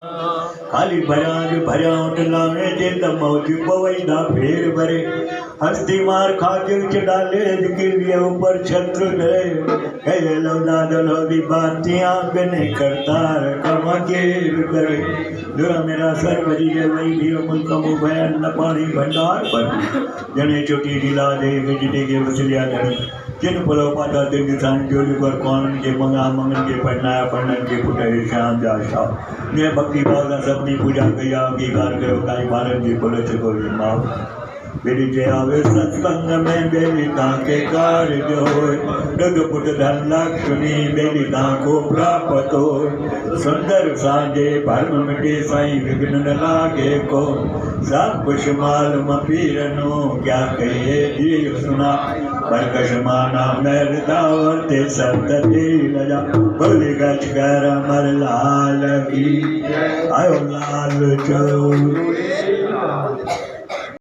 खाली भराज भरावट लावे जे त मौज पवैदा फेर भरे हस्ती मार खाके विच डाले गिरिया ऊपर छत्र धरे कहे लौदा दलोदी बातियां गने करतार कमकेर करे दुरा मेरा सर भरी जे वही भीर मुल्क मुबैन न पानी भंडार पर जने चोटी ढीला दे विजटे के वसलिया धरे जिन पलो पाता दिन निशान जोली पर कौन के मंगा मंगन के पढ़नाया पढ़न के पुटे श्याम जाशा ने भक्ति भाव सबनी पूजा कया अंगीकार करो काई भारत जी बोले थे कोई माँ मेरी जय आवे सत्संग में बेली ताके कार्य जो डग पुट धन लक्ष्मी बेली ताको प्राप्त हो सुंदर साजे भरम मिटे साई विघ्न न लागे को सब कुछ मालूम पीरनो क्या कहिए जी सुना परकश माना मैरदावर ते संतति लजा बोले गच कर मर लाल की आयो लाल चो